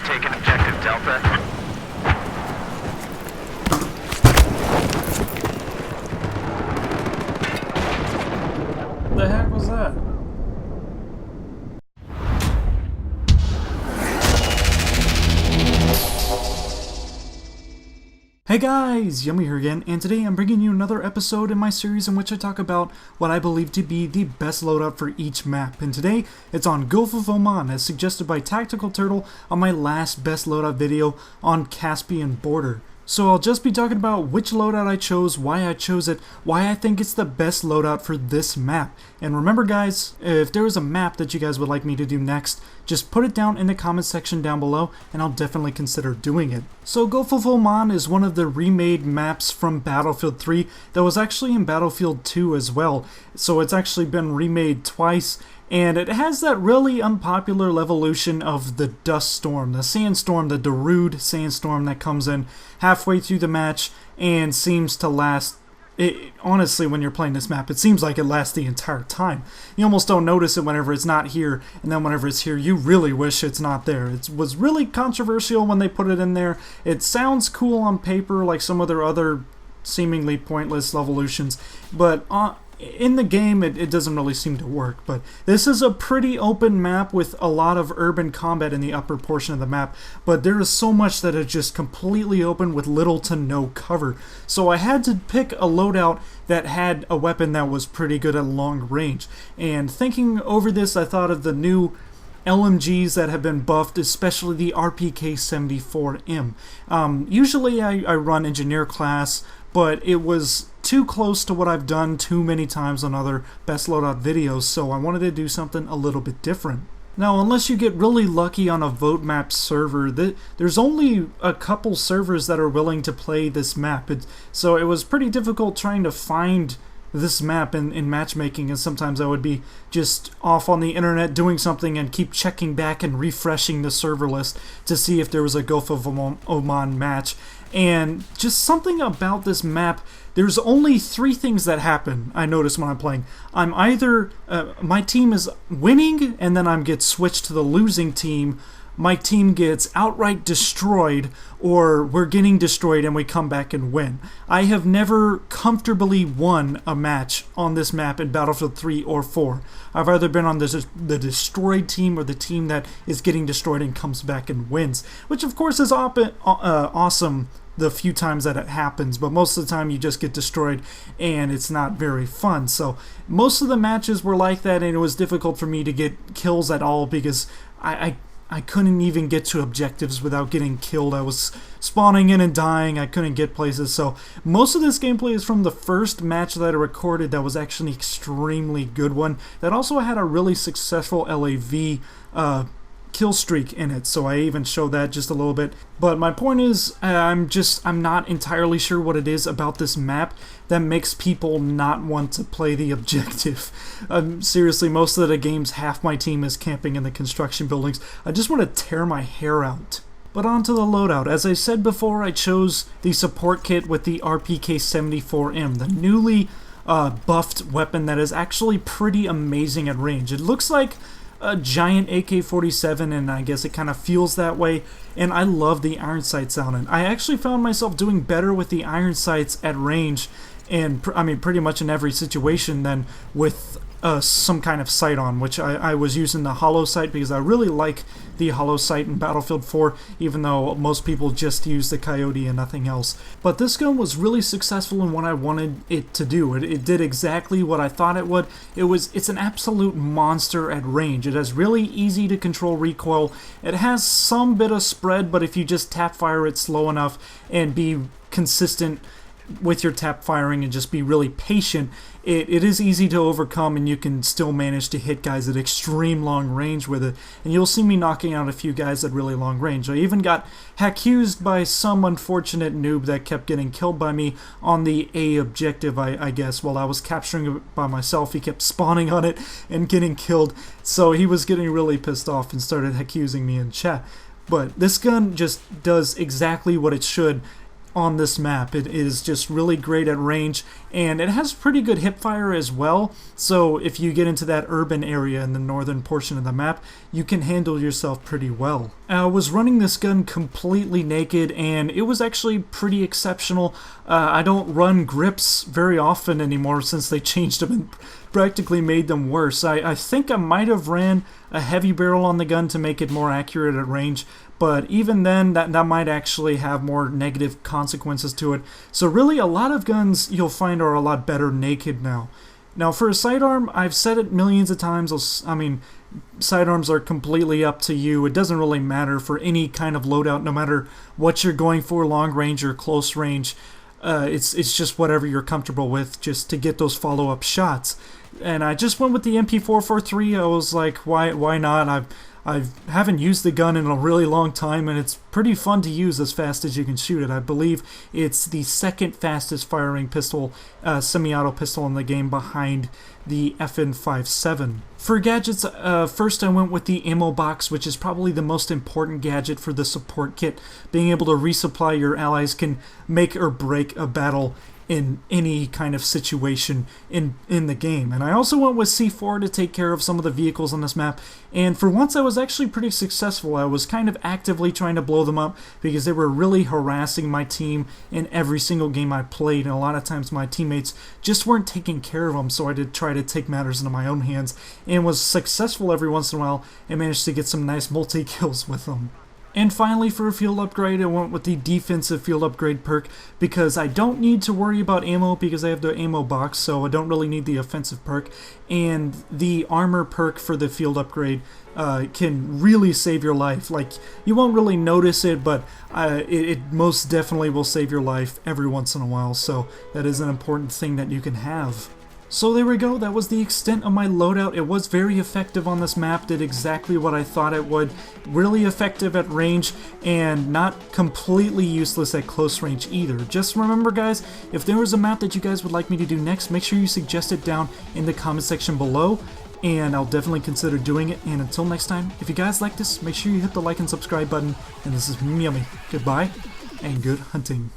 taken objective Delta. The heck was that? Hey guys, Yummy here again, and today I'm bringing you another episode in my series in which I talk about what I believe to be the best loadout for each map. And today, it's on Gulf of Oman, as suggested by Tactical Turtle on my last best loadout video on Caspian border. So I'll just be talking about which loadout I chose, why I chose it, why I think it's the best loadout for this map. And remember guys, if there is a map that you guys would like me to do next, just put it down in the comment section down below and I'll definitely consider doing it. So Gulf of Oman is one of the remade maps from Battlefield 3 that was actually in Battlefield 2 as well. So it's actually been remade twice. And it has that really unpopular evolution of the dust storm, the sandstorm, the Dudududu sandstorm that comes in halfway through the match and seems to last. Honestly, when you're playing this map, it seems like it lasts the entire time. You almost don't notice it whenever it's not here, and then whenever it's here, you really wish it's not there. It was really controversial when they put it in there. It sounds cool on paper, like some of their other seemingly pointless evolutions, but in the game, it doesn't really seem to work. But this is a pretty open map with a lot of urban combat in the upper portion of the map, but there is so much that is just completely open with little to no cover. So I had to pick a loadout that had a weapon that was pretty good at long range. And thinking over this, I thought of the new LMGs that have been buffed, especially the RPK-74M. Usually I run engineer class, but it was too close to what I've done too many times on other best loadout videos, so I wanted to do something a little bit different. Now, unless you get really lucky on a vote map server, there's only a couple servers that are willing to play this map. So it was pretty difficult trying to find this map in matchmaking, and sometimes I would be just off on the internet doing something and keep checking back and refreshing the server list to see if there was a Gulf of Oman match. And just something about this map, there's only three things that happen, I notice when I'm playing. I'm either, my team is winning and then I get switched to the losing team, my team gets outright destroyed, or we're getting destroyed and we come back and win. I have never comfortably won a match on this map in Battlefield 3 or 4. I've either been on the destroyed team or the team that is getting destroyed and comes back and wins, which of course is awesome the few times that it happens, but most of the time you just get destroyed and it's not very fun. So most of the matches were like that, and it was difficult for me to get kills at all because I couldn't even get to objectives without getting killed. I was spawning in and dying. I couldn't get places. So most of this gameplay is from the first match that I recorded that was actually an extremely good one. That also had a really successful LAV kill streak in it, so I even showed that just a little bit. But my point is, I'm not entirely sure what it is about this map that makes people not want to play the objective. Seriously, most of the games, half my team is camping in the construction buildings. I just want to tear my hair out. But on to the loadout. As I said before, I chose the support kit with the RPK-74M, the newly buffed weapon that is actually pretty amazing at range. It looks like a giant AK-47, and I guess it kind of feels that way, and I love the iron sights on it. I actually found myself doing better with the iron sights at range, and I mean pretty much in every situation, than with some kind of sight on, which I was using the hollow sight because I really like the hollow sight in Battlefield 4, even though most people just use the Coyote and nothing else. But this gun was really successful in what I wanted it to do. It did exactly what I thought it would. It's an absolute monster at range. It has really easy to control recoil. It has some bit of spread, but if you just tap fire it slow enough and be consistent with your tap firing and just be really patient, it is easy to overcome, and you can still manage to hit guys at extreme long range with it. And you'll see me knocking out a few guys at really long range. I even got accused by some unfortunate noob that kept getting killed by me on the A objective, I guess, while I was capturing it by myself. He kept spawning on it and getting killed, so he was getting really pissed off and started accusing me in chat. But this gun just does exactly what it should on this map. It is just really great at range, and it has pretty good hip fire as well, so if you get into that urban area in the northern portion of the map, you can handle yourself pretty well. I was running this gun completely naked, and it was actually pretty exceptional. I don't run grips very often anymore since they changed them and practically made them worse. I think I might have ran a heavy barrel on the gun to make it more accurate at range, but even then that might actually have more negative consequences to it. So really a lot of guns you'll find are a lot better naked now. Now for a sidearm, I've said it millions of times, I mean, sidearms are completely up to you. It doesn't really matter for any kind of loadout, no matter what you're going for, long range or close range. It's just whatever you're comfortable with, just to get those follow-up shots. And I just went with the MP443. I was like, why not? I haven't used the gun in a really long time, and it's pretty fun to use as fast as you can shoot it. I believe it's the second fastest firing pistol, semi-auto pistol in the game, behind the FN57. For gadgets, first I went with the ammo box, which is probably the most important gadget for the support kit. Being able to resupply your allies can make or break a battle in any kind of situation in the game. And I also went with C4 to take care of some of the vehicles on this map, and for once I was actually pretty successful. I was kind of actively trying to blow them up because they were really harassing my team in every single game I played, and a lot of times my teammates just weren't taking care of them, so I did try to take matters into my own hands and was successful every once in a while and managed to get some nice multi-kills with them. And finally, for a field upgrade, I went with the defensive field upgrade perk because I don't need to worry about ammo because I have the ammo box, so I don't really need the offensive perk. And the armor perk for the field upgrade can really save your life. Like, you won't really notice it, but it most definitely will save your life every once in a while, so that is an important thing that you can have. So there we go, that was the extent of my loadout. It was very effective on this map, did exactly what I thought it would. Really effective at range, and not completely useless at close range either. Just remember guys, if there was a map that you guys would like me to do next, make sure you suggest it down in the comment section below, and I'll definitely consider doing it. And until next time, if you guys like this, make sure you hit the like and subscribe button, and this is Yummy. Goodbye, and good hunting.